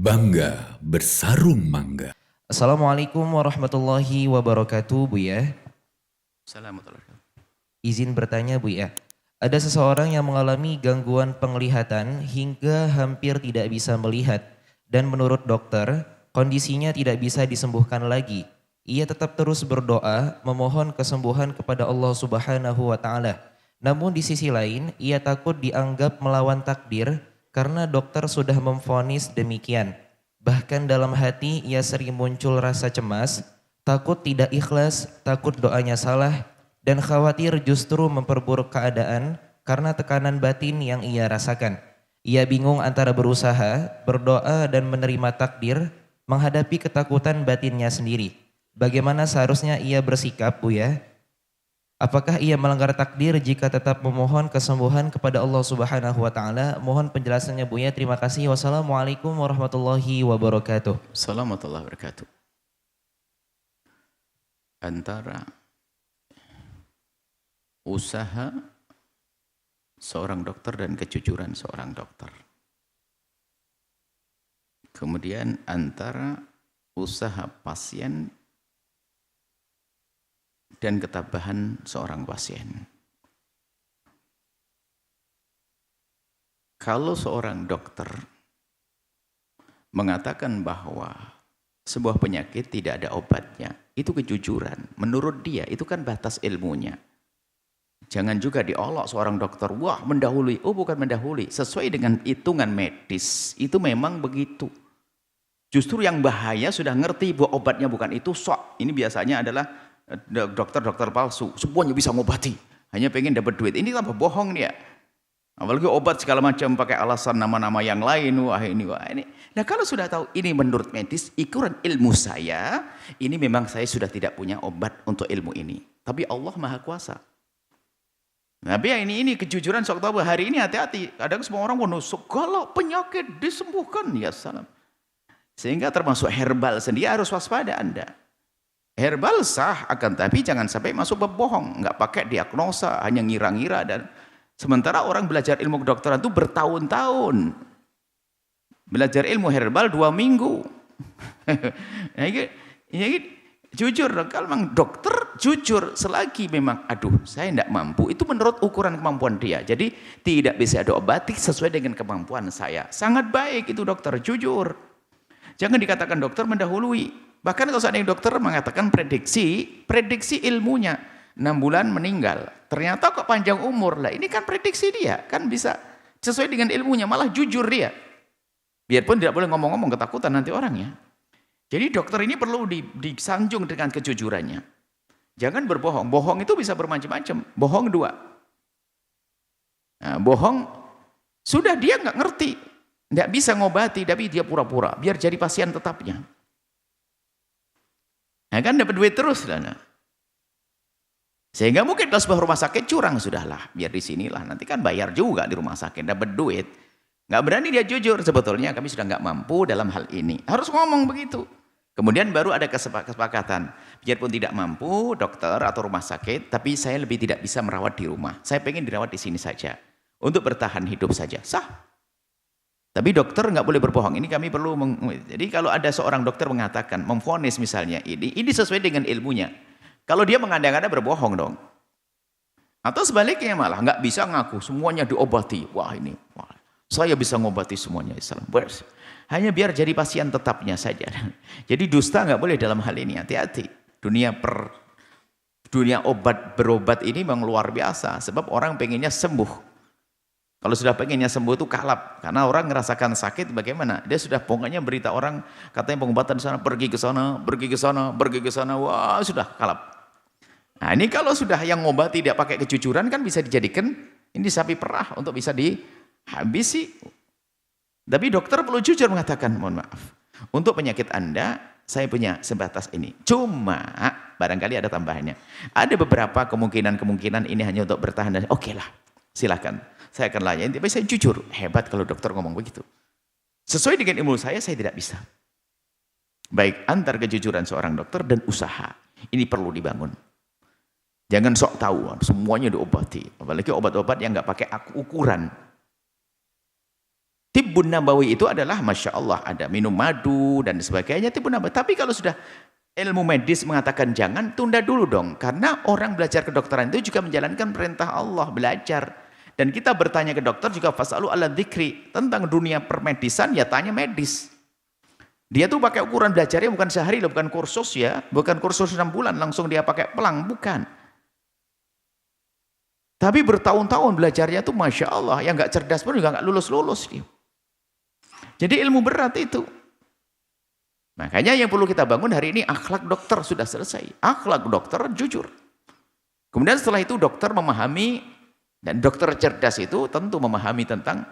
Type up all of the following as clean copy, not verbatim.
Bangga bersarung mangga. Assalamualaikum warahmatullahi wabarakatuh, Bu ya. Assalamualaikum. Izin bertanya, Bu ya. Ada seseorang yang mengalami gangguan penglihatan hingga hampir tidak bisa melihat dan menurut dokter kondisinya tidak bisa disembuhkan lagi. Ia tetap terus berdoa memohon kesembuhan kepada Allah Subhanahu wa taala. Namun di sisi lain, ia takut dianggap melawan takdir karena dokter sudah memvonis demikian. Bahkan dalam hati ia sering muncul rasa cemas, takut tidak ikhlas, takut doanya salah, dan khawatir justru memperburuk keadaan karena tekanan batin yang ia rasakan. Ia bingung antara berusaha, berdoa, dan menerima takdir, menghadapi ketakutan batinnya sendiri. Bagaimana seharusnya ia bersikap, Bu ya? Apakah ia melanggar takdir jika tetap memohon kesembuhan kepada Allah Subhanahu wa taala? Mohon penjelasannya, Bu ya. Terima kasih. Wassalamualaikum warahmatullahi wabarakatuh. Assalamualaikum warahmatullahi wabarakatuh. Antara usaha seorang dokter dan kejujuran seorang dokter. Kemudian antara usaha pasien dan ketabahan seorang pasien. Kalau seorang dokter mengatakan bahwa sebuah penyakit tidak ada obatnya, itu kejujuran. Menurut dia, itu kan batas ilmunya. Jangan juga diolok seorang dokter, wah mendahului. Oh bukan mendahului, sesuai dengan hitungan medis, itu memang begitu. Justru yang bahaya sudah ngerti bahwa obatnya bukan itu, sok. Ini biasanya adalah dokter-dokter palsu, semuanya bisa ngobati, hanya pengen dapat duit. Ini tambah bohong dia. Apalagi obat segala macam pakai alasan nama-nama yang lain, wah ini. Nah kalau sudah tahu ini menurut medis, ukuran ilmu saya, ini memang saya sudah tidak punya obat untuk ilmu ini. Tapi Allah Maha Kuasa. Tapi ini kejujuran sok tahu hari ini hati-hati. Kadang semua orang segala penyakit disembuhkan, ya salam. Sehingga termasuk herbal sendiri harus waspada Anda. Herbal sah, akan tapi jangan sampai masuk berbohong, nggak pakai diagnosa, hanya ngira-ngira. Dan sementara orang belajar ilmu kedokteran itu bertahun-tahun, belajar ilmu herbal 2 minggu. Jujur, kalau memang dokter jujur, selagi memang aduh saya tidak mampu, itu menurut ukuran kemampuan dia, jadi tidak bisa diobati sesuai dengan kemampuan saya. Sangat baik itu dokter jujur. Jangan dikatakan dokter mendahului. Bahkan kalau seandainya dokter mengatakan prediksi ilmunya 6 bulan meninggal, ternyata kok panjang umur. Lah ini kan prediksi dia, kan bisa sesuai dengan ilmunya, malah jujur dia. Biarpun tidak boleh ngomong-ngomong, ketakutan nanti orangnya. Jadi dokter ini perlu disanjung dengan kejujurannya. Jangan berbohong. Bohong itu bisa bermacam-macam. Bohong 2. Nah, bohong sudah dia nggak ngerti, nggak bisa ngobati, tapi dia pura-pura biar jadi pasien tetapnya. Nah kan dapat duit terus lah. Nah. Sehingga mungkin kalau sebuah rumah sakit curang, sudahlah, biar di sinilah, nanti kan bayar juga di rumah sakit, dapat duit. Nggak berani dia jujur, sebetulnya kami sudah nggak mampu dalam hal ini. Harus ngomong begitu. Kemudian baru ada kesepakatan. Biarpun tidak mampu dokter atau rumah sakit, tapi saya lebih tidak bisa merawat di rumah. Saya pengen dirawat di sini saja. Untuk bertahan hidup saja. Sah. Tapi dokter nggak boleh berbohong. Ini kami perlu. Jadi kalau ada seorang dokter mengatakan, memvonis misalnya, ini sesuai dengan ilmunya. Kalau dia mengada-ngada berbohong dong. Atau sebaliknya malah nggak bisa ngaku semuanya diobati. Wah ini, saya bisa ngobati semuanya. Islam. Hanya biar jadi pasien tetapnya saja. Jadi dusta nggak boleh dalam hal ini. Hati-hati. Dunia berobat ini memang luar biasa. Sebab orang pengennya sembuh. Kalau sudah pengennya sembuh itu kalap, karena orang ngerasakan sakit bagaimana? Dia sudah pokoknya berita orang katanya pengobatan di sana, pergi ke sana, pergi ke sana, pergi ke sana, wah sudah kalap. Nah ini kalau sudah yang ngobati tidak pakai kejujuran kan bisa dijadikan ini sapi perah untuk bisa dihabisi. Tapi dokter perlu jujur mengatakan, mohon maaf, untuk penyakit Anda saya punya sebatas ini. Cuma barangkali ada tambahannya. Ada beberapa kemungkinan ini hanya untuk bertahan dan oke lah, silakan. Saya akan layani, tapi saya jujur. Hebat kalau dokter ngomong begitu. Sesuai dengan ilmu saya tidak bisa. Baik, antar kejujuran seorang dokter dan usaha. Ini perlu dibangun. Jangan sok tahu, semuanya diobati. Apalagi obat-obat yang nggak pakai ukuran. Tibbun nabawi itu adalah Masya Allah, ada minum madu dan sebagainya, tibbun nabawi. Tapi kalau sudah ilmu medis mengatakan jangan, tunda dulu dong. Karena orang belajar kedokteran itu juga menjalankan perintah Allah, belajar. Dan kita bertanya ke dokter juga, fasalu ala dzikri, tentang dunia permedisan, ya tanya medis. Dia tuh pakai ukuran belajarnya bukan sehari, bukan kursus ya, bukan kursus 6 bulan, langsung dia pakai pelang, bukan. Tapi bertahun-tahun belajarnya tuh Masya Allah, yang nggak cerdas pun juga nggak lulus-lulus dia. Jadi ilmu berat itu. Makanya yang perlu kita bangun hari ini, akhlak dokter sudah selesai. Akhlak dokter jujur. Kemudian setelah itu dokter memahami, dan dokter cerdas itu tentu memahami tentang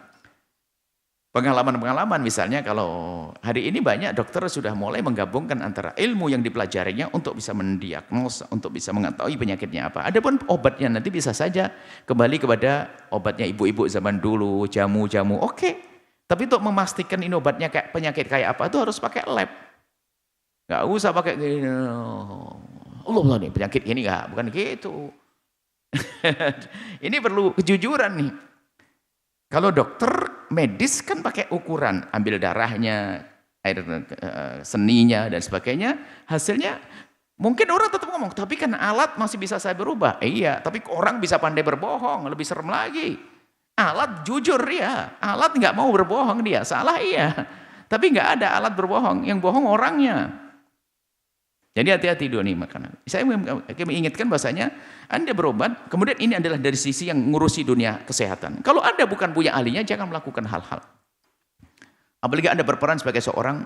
pengalaman-pengalaman. Misalnya kalau hari ini banyak dokter sudah mulai menggabungkan antara ilmu yang dipelajarinya untuk bisa mendiagnosa, untuk bisa mengetahui penyakitnya apa. Adapun obatnya nanti bisa saja kembali kepada obatnya ibu-ibu zaman dulu, jamu-jamu, oke. Tapi untuk memastikan ini obatnya kayak penyakit kayak apa itu harus pakai lab. Nggak usah pakai gini. Allah nih penyakit ini nggak, bukan gitu. Ini perlu kejujuran nih. Kalau dokter medis kan pakai ukuran, ambil darahnya, air seninya dan sebagainya, hasilnya mungkin orang tetap ngomong, tapi kan alat masih bisa saya berubah. Iya, tapi orang bisa pandai berbohong, lebih serem lagi. Alat jujur dia, alat nggak mau berbohong dia, salah iya. Tapi nggak ada alat berbohong, yang bohong orangnya. Jadi hati-hati dulu nih makanan. Saya mengingatkan bahasanya Anda berobat, kemudian ini adalah dari sisi yang ngurusi dunia kesehatan. Kalau Anda bukan punya ahlinya, jangan melakukan hal-hal. Apalagi Anda berperan sebagai seorang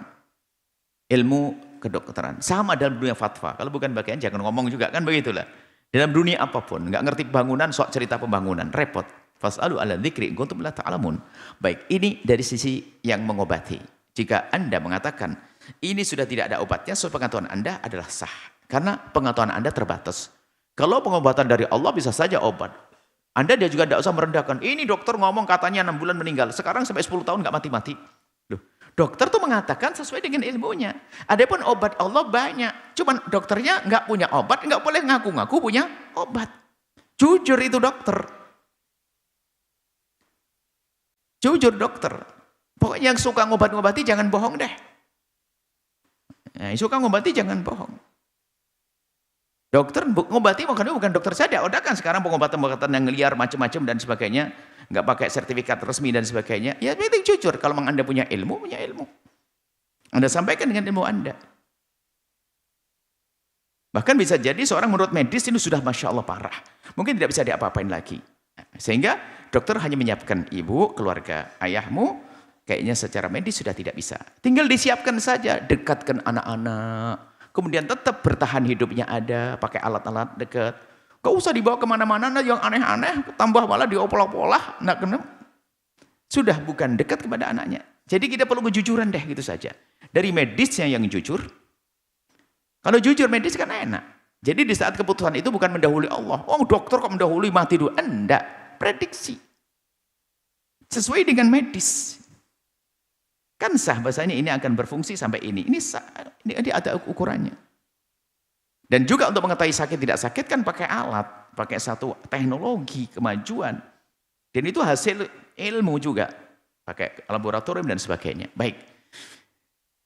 ilmu kedokteran. Sama dalam dunia fatwa. Kalau bukan bagian jangan ngomong juga, kan begitulah. Dalam dunia apapun, nggak ngerti bangunan, sok cerita pembangunan, repot. Fas'alu ala dzikri in kuntum la ta'lamun. Baik, ini dari sisi yang mengobati. Jika Anda mengatakan ini sudah tidak ada obatnya, so pengetahuan Anda adalah sah. Karena pengetahuan Anda terbatas. Kalau pengobatan dari Allah bisa saja obat. Anda dia juga tidak usah merendahkan. Ini dokter ngomong katanya 6 bulan meninggal. Sekarang sampai 10 tahun nggak mati-mati. Loh, dokter tuh mengatakan sesuai dengan ilmunya. Adapun obat Allah banyak. Cuman dokternya nggak punya obat, nggak boleh ngaku-ngaku punya obat. Jujur itu dokter. Jujur dokter. Pokoknya yang suka ngobat-ngobati jangan bohong deh. Nah, yang suka ngobati jangan bohong. Dokter ngobati bukan dokter saja. Udah kan sekarang pengobatan-pengobatan yang liar macam-macam dan sebagainya, nggak pakai sertifikat resmi dan sebagainya. Ya penting jujur. Kalau memang Anda punya ilmu, Anda sampaikan dengan ilmu Anda. Bahkan bisa jadi seorang menurut medis ini sudah Masya Allah parah. Mungkin tidak bisa diapa-apain lagi. Sehingga dokter hanya menyiapkan ibu, keluarga, ayahmu, kayaknya secara medis sudah tidak bisa. Tinggal disiapkan saja, dekatkan anak-anak. Kemudian tetap bertahan hidupnya ada, pakai alat-alat dekat. Gak usah dibawa kemana-mana yang aneh-aneh, tambah malah diopolah-olah. Sudah bukan dekat kepada anaknya. Jadi kita perlu kejujuran deh gitu saja. Dari medisnya yang jujur. Kalau jujur medis kan enak. Jadi di saat keputusan itu bukan mendahului Allah. Oh dokter kok mendahului mati dulu. Enggak, prediksi. Sesuai dengan medis. Kan sah bahasanya ini akan berfungsi sampai ini. Ini sah, ini ada ukurannya. Dan juga untuk mengetahui sakit tidak sakit kan pakai alat, pakai satu teknologi, kemajuan. Dan itu hasil ilmu juga. Pakai laboratorium dan sebagainya. Baik.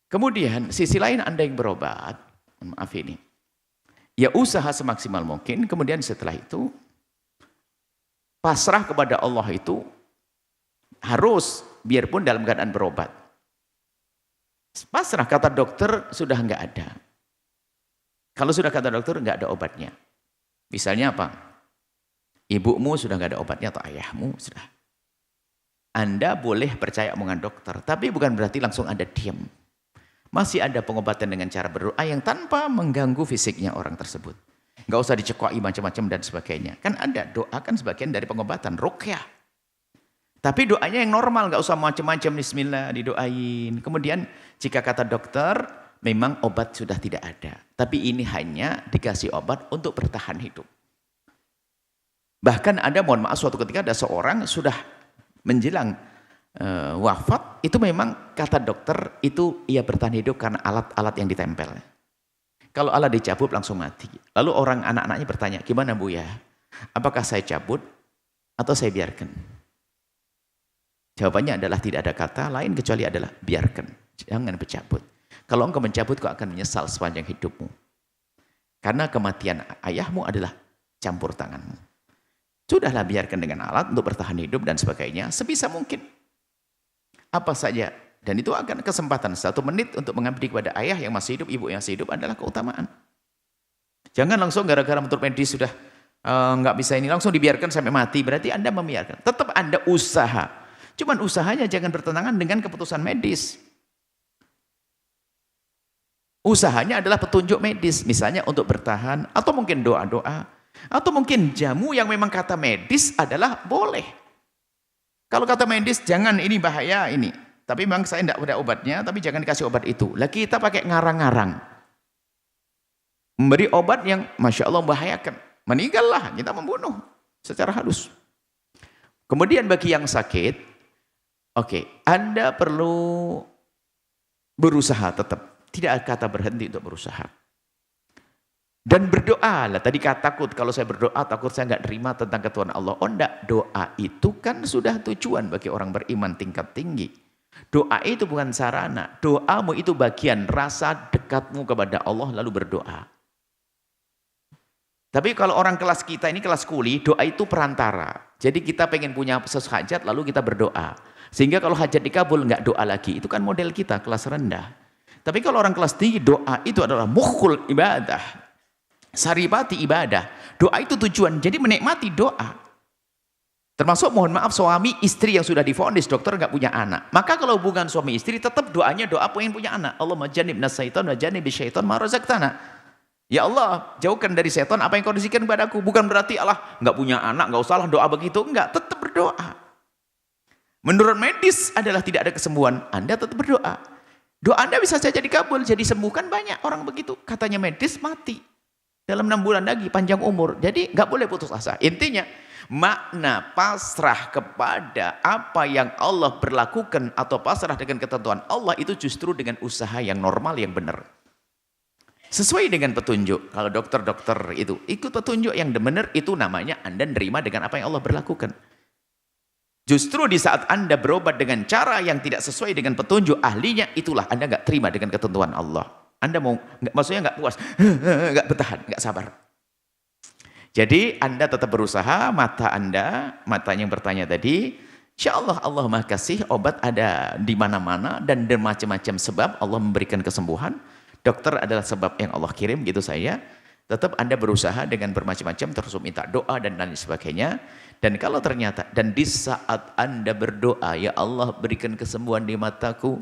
Kemudian sisi lain Anda yang berobat, maaf ini. Ya usaha semaksimal mungkin, kemudian setelah itu pasrah kepada Allah itu harus biarpun dalam keadaan berobat. Pasrah kata dokter sudah enggak ada. Kalau sudah kata dokter enggak ada obatnya. Misalnya apa? Ibumu sudah enggak ada obatnya atau ayahmu sudah. Anda boleh percaya omongan dokter, tapi bukan berarti langsung Anda diam. Masih ada pengobatan dengan cara berdoa yang tanpa mengganggu fisiknya orang tersebut. Enggak usah dicekoi macam-macam dan sebagainya. Kan ada doa kan sebagian dari pengobatan, ruqyah. Tapi doanya yang normal, enggak usah macam-macam, bismillah didoain. Kemudian jika kata dokter, memang obat sudah tidak ada. Tapi ini hanya dikasih obat untuk bertahan hidup. Bahkan ada, mohon maaf, suatu ketika ada seorang sudah menjelang wafat, itu memang kata dokter itu ia bertahan hidup karena alat-alat yang ditempel. Kalau alat dicabut langsung mati. Lalu orang anak-anaknya bertanya, gimana Bu ya? Apakah saya cabut atau saya biarkan? Jawabannya adalah tidak ada kata lain kecuali adalah biarkan. Jangan mencabut. Kalau engkau mencabut, kau akan menyesal sepanjang hidupmu. Karena kematian ayahmu adalah campur tanganmu. Sudahlah biarkan dengan alat untuk bertahan hidup dan sebagainya. Sebisa mungkin. Apa saja. Dan itu akan kesempatan 1 menit untuk mengabdi kepada ayah yang masih hidup, ibu yang masih hidup adalah keutamaan. Jangan langsung gara-gara menurut medis sudah nggak bisa ini, langsung dibiarkan sampai mati. Berarti Anda membiarkan. Tetap Anda usaha. Cuman usahanya jangan bertentangan dengan keputusan medis. Usahanya adalah petunjuk medis. Misalnya untuk bertahan, atau mungkin doa-doa, atau mungkin jamu yang memang kata medis adalah boleh. Kalau kata medis, jangan ini bahaya ini. Tapi memang saya tidak ada obatnya, tapi jangan dikasih obat itu. Lah kita pakai ngarang-ngarang. Memberi obat yang Masya Allah membahayakan. Meninggallah, kita membunuh secara halus. Kemudian bagi yang sakit, oke, Anda perlu berusaha tetap. Tidak ada kata berhenti untuk berusaha. Dan berdoa lah. Tadi kata takut, kalau saya berdoa takut saya nggak terima tentang ketuhanan Allah. Oh enggak, doa itu kan sudah tujuan bagi orang beriman tingkat tinggi. Doa itu bukan sarana. Doamu itu bagian rasa dekatmu kepada Allah lalu berdoa. Tapi kalau orang kelas kita ini kelas kuli, doa itu perantara. Jadi kita pengen punya hajat lalu kita berdoa. Sehingga kalau hajat dikabul nggak doa lagi. Itu kan model kita kelas rendah. Tapi kalau orang kelas tinggi, doa itu adalah mukhul ibadah. Saripati ibadah. Doa itu tujuan. Jadi menikmati doa. Termasuk mohon maaf suami istri yang sudah divonis dokter nggak punya anak. Maka kalau hubungan suami istri tetap doanya doa pengen punya anak. Allahumma jannibna syaitan wa jannibi syaitan ma razaqtana. Ya Allah, jauhkan dari setan apa yang kau rizkikan kepadaku. Bukan berarti Allah nggak punya anak, nggak usahlah doa begitu. Enggak, tetap berdoa. Menurut medis adalah tidak ada kesembuhan. Anda tetap berdoa. Doa Anda bisa saja dikabul, jadi sembuhkan banyak orang begitu. Katanya medis mati. Dalam 6 bulan lagi, panjang umur. Jadi nggak boleh putus asa. Intinya, makna pasrah kepada apa yang Allah berlakukan atau pasrah dengan ketentuan Allah itu justru dengan usaha yang normal, yang benar. Sesuai dengan petunjuk. Kalau dokter-dokter itu ikut petunjuk yang benar, itu namanya Anda nerima dengan apa yang Allah berlakukan. Justru di saat Anda berobat dengan cara yang tidak sesuai dengan petunjuk ahlinya, itulah Anda nggak terima dengan ketentuan Allah. Anda mau, maksudnya nggak puas, nggak bertahan, nggak sabar. Jadi Anda tetap berusaha, mata Anda, mata yang bertanya tadi, insya Allah Allah Maha Kasih, obat ada di mana-mana dan bermacam-macam sebab Allah memberikan kesembuhan. Dokter adalah sebab yang Allah kirim, gitu saya. Tetap Anda berusaha dengan bermacam-macam, terus minta doa dan lain sebagainya. Dan kalau ternyata, dan di saat Anda berdoa, ya Allah berikan kesembuhan di mataku,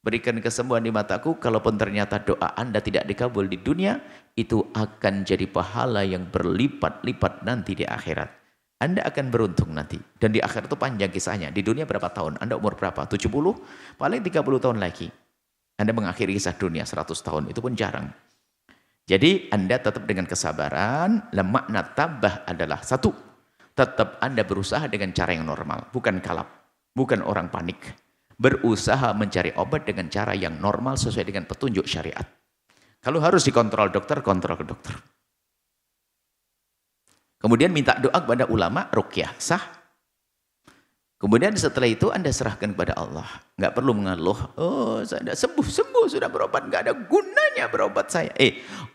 berikan kesembuhan di mataku, kalaupun ternyata doa Anda tidak dikabul di dunia, itu akan jadi pahala yang berlipat-lipat nanti di akhirat. Anda akan beruntung nanti. Dan di akhirat itu panjang kisahnya. Di dunia berapa tahun? Anda umur berapa? 70? Paling 30 tahun lagi. Anda mengakhiri kisah dunia 100 tahun, itu pun jarang. Jadi Anda tetap dengan kesabaran, makna tabah adalah satu, tetap Anda berusaha dengan cara yang normal, bukan kalap, bukan orang panik. Berusaha mencari obat dengan cara yang normal sesuai dengan petunjuk syariat. Kalau harus dikontrol dokter, kontrol ke dokter. Kemudian minta doa kepada ulama, ruqyah, sah. Kemudian setelah itu Anda serahkan kepada Allah. Nggak perlu mengeluh, oh saya sudah sembuh, sudah berobat, nggak ada gunanya berobat saya.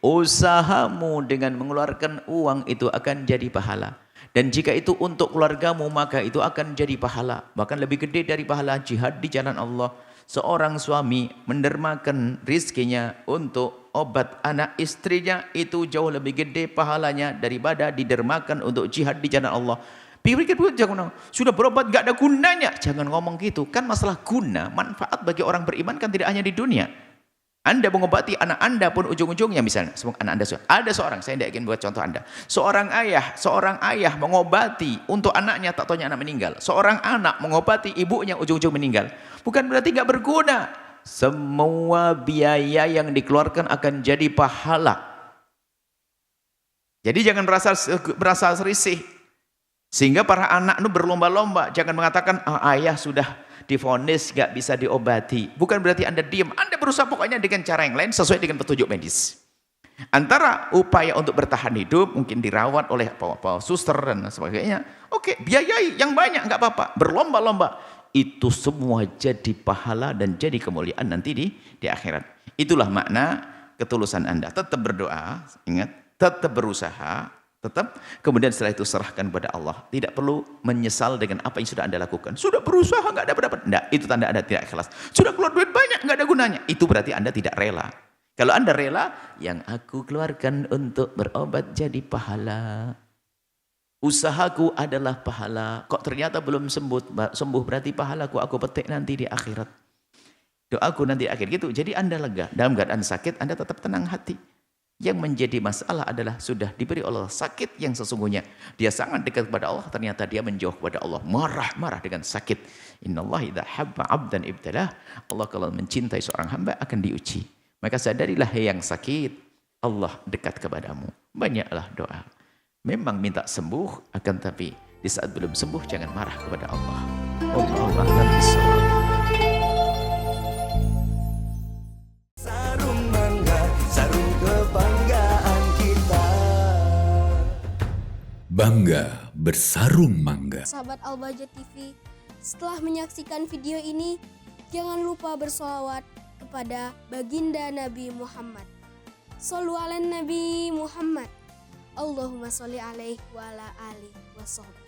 Usahamu dengan mengeluarkan uang itu akan jadi pahala. Dan jika itu untuk keluargamu, maka itu akan jadi pahala. Bahkan lebih gede dari pahala jihad di jalan Allah. Seorang suami mendermakan rizkinya untuk obat anak istrinya, itu jauh lebih gede pahalanya daripada didermakan untuk jihad di jalan Allah. Pikir jangan sudah berobat gak ada gunanya. Jangan ngomong gitu. Kan masalah guna, manfaat bagi orang beriman kan tidak hanya di dunia. Anda mengobati anak Anda pun ujung-ujungnya misalnya, semoga anak Anda ada seorang, saya tidak ingin buat contoh Anda. Seorang ayah mengobati untuk anaknya, tak taunya anak meninggal. Seorang anak mengobati ibunya, ujung-ujung meninggal. Bukan berarti gak berguna. Semua biaya yang dikeluarkan akan jadi pahala. Jadi jangan merasa risih. Sehingga para anak itu berlomba-lomba. Jangan mengatakan, ayah sudah divonis gak bisa diobati. Bukan berarti Anda diam. Anda berusaha pokoknya dengan cara yang lain sesuai dengan petunjuk medis. Antara upaya untuk bertahan hidup, mungkin dirawat oleh suster dan sebagainya. Oke, biayai yang banyak, nggak apa-apa. Berlomba-lomba. itu semua jadi pahala dan jadi kemuliaan nanti di akhirat. Itulah makna ketulusan Anda. Tetap berdoa, ingat, tetap berusaha, tetap. Kemudian setelah itu serahkan kepada Allah. Tidak perlu menyesal dengan apa yang sudah Anda lakukan. Sudah berusaha nggak dapat. Enggak, itu tanda Anda tidak ikhlas. Sudah keluar duit banyak nggak ada gunanya. Itu berarti Anda tidak rela. Kalau Anda rela, yang aku keluarkan untuk berobat jadi pahala. Usahaku adalah pahala. Kok ternyata belum sembuh berarti pahalaku aku petik nanti di akhirat. Doaku nanti akhir gitu. Jadi Anda lega. Dalam keadaan sakit Anda tetap tenang hati. Yang menjadi masalah adalah sudah diberi Allah sakit yang sesungguhnya. Dia sangat dekat kepada Allah, ternyata dia menjauh kepada Allah. Marah-marah dengan sakit. Innallaha idza habba 'abdan ibtalah. Allah kalau mencintai seorang hamba akan diuji. Maka sadarilah yang sakit, Allah dekat kepadamu. Banyaklah doa. Memang minta sembuh, akan tapi di saat belum sembuh jangan marah kepada Allah. Wallahu a'lam bishawab. Sarung Mangga, sarung kebanggaan kita. Bangga bersarung mangga. Sahabat Al-Bahjah TV, setelah menyaksikan video ini, jangan lupa bersolawat kepada baginda Nabi Muhammad. Shollu ala Nabi Muhammad. Allahumma sholli alaihi wa ala alihi wa sahbihi.